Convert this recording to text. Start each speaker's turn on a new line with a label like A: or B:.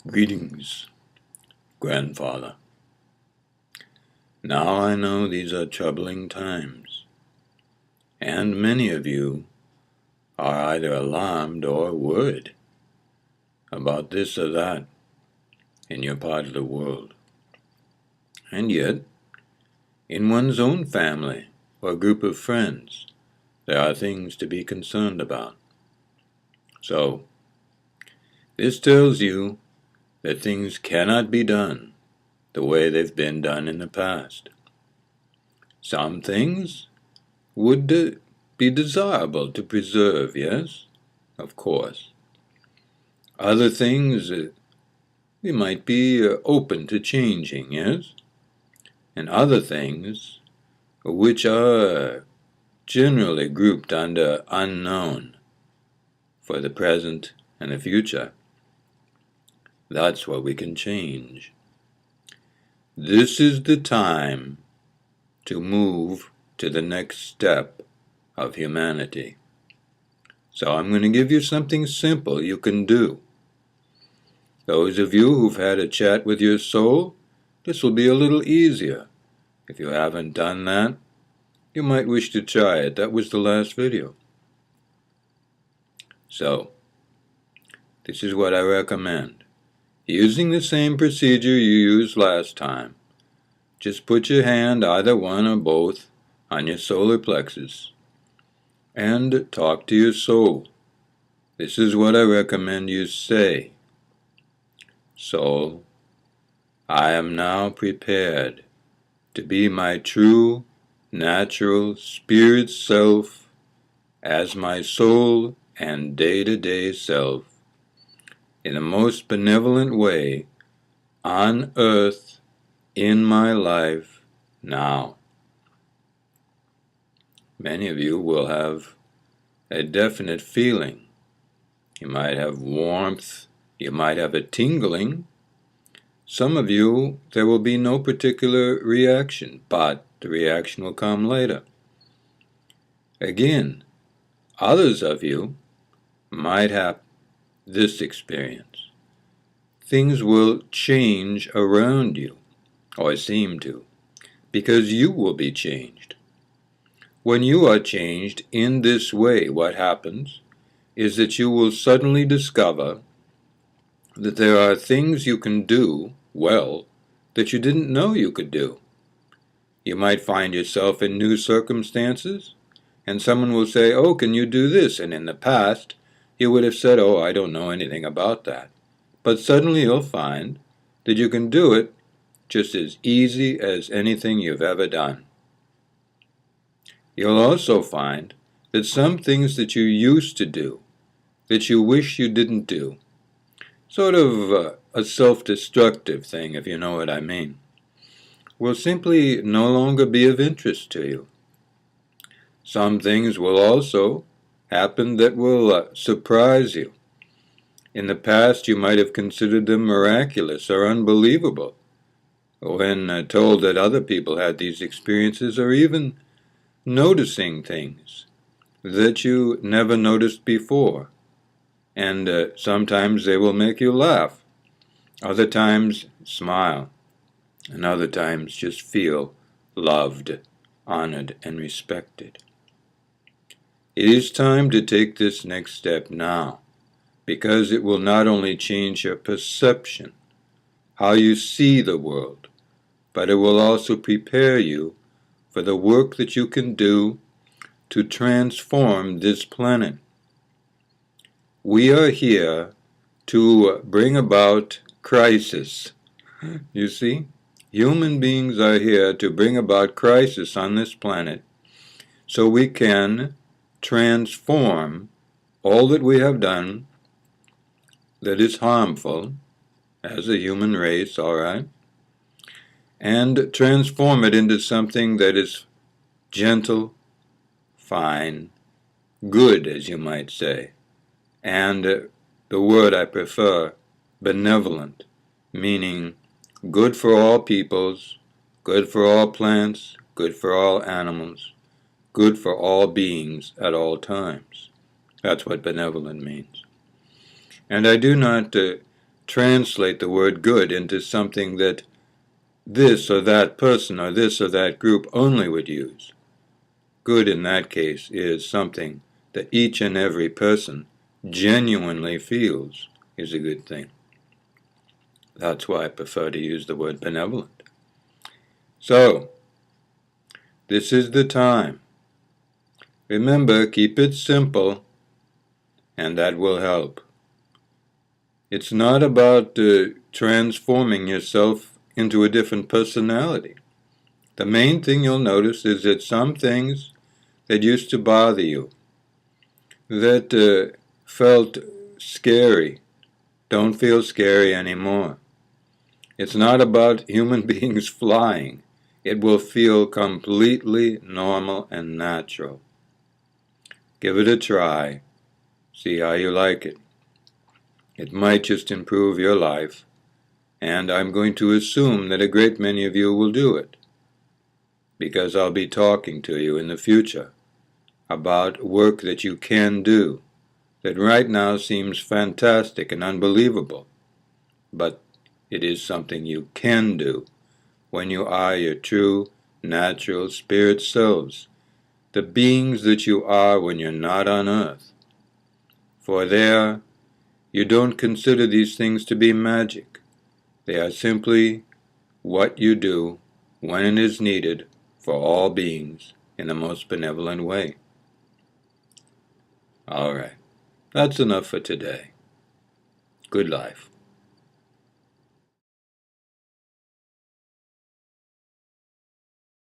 A: Greetings, grandfather. Now I know these are troubling times, and many of you are either alarmed or worried about this or that in your part of the world. And yet, in one's own family or group of friends, there are things to be concerned about. So, this tells you that things cannot be done the way they've been done in the past. Some things would be desirable to preserve, yes? Of course. Other things we might be open to changing, yes? And other things which are generally grouped under unknown for the present and the future. That's what we can change. This is the time to move to the next step of humanity. So I'm going to give you something simple you can do. Those of you who've had a chat with your soul, this will be a little easier. If you haven't done that, you might wish to try it. That was the last video. So, this is what I recommend. Using the same procedure you used last time, just put your hand, either one or both, on your solar plexus and talk to your soul. This is what I recommend you say. Soul, I am now prepared to be my true, natural, spirit self as my soul and day-to-day self in the most benevolent way on earth in my life now. Many of you will have a definite feeling. You might have warmth, you might have a tingling. Some of you, there will be no particular reaction, but the reaction will come later. Again, others of you might have this experience. Things will change around you, or seem to, because you will be changed. When you are changed in this way, what happens is that you will suddenly discover that there are things you can do well that you didn't know you could do. You might find yourself in new circumstances, and someone will say, "Oh, can you do this?" And in the past, you would have said, "Oh, I don't know anything about that." But suddenly you'll find that you can do it just as easy as anything you've ever done. You'll also find that some things that you used to do, that you wish you didn't do, sort of a self-destructive thing, if you know what I mean, will simply no longer be of interest to you. Some things will also happen that will surprise you. In the past, you might have considered them miraculous or unbelievable when told that other people had these experiences, or even noticing things that you never noticed before. And sometimes they will make you laugh. Other times, smile. And other times, just feel loved, honored, and respected. It is time to take this next step now, because it will not only change your perception, how you see the world, but it will also prepare you for the work that you can do to transform this planet. We are here to bring about crisis. You see, human beings are here to bring about crisis on this planet so we can transform all that we have done that is harmful as a human race, all right, and transform it into something that is gentle, fine, good, as you might say, and the word I prefer, benevolent, meaning good for all peoples, good for all plants, good for all animals, good for all beings at all times. That's what benevolent means. And I do not translate the word good into something that this or that person or this or that group only would use. Good in that case is something that each and every person genuinely feels is a good thing. That's why I prefer to use the word benevolent. So, this is the time. Remember, keep it simple, and that will help. It's not about transforming yourself into a different personality. The main thing you'll notice is that some things that used to bother you, that felt scary, don't feel scary anymore. It's not about human beings flying. It will feel completely normal and natural. Give it a try. See how you like it. It might just improve your life, and I'm going to assume that a great many of you will do it, because I'll be talking to you in the future about work that you can do that right now seems fantastic and unbelievable, but it is something you can do when you are your true, natural spirit selves, the beings that you are when you're not on earth. For there, you don't consider these things to be magic. They are simply what you do when it is needed for all beings in the most benevolent way. All right, that's enough for today. Good life.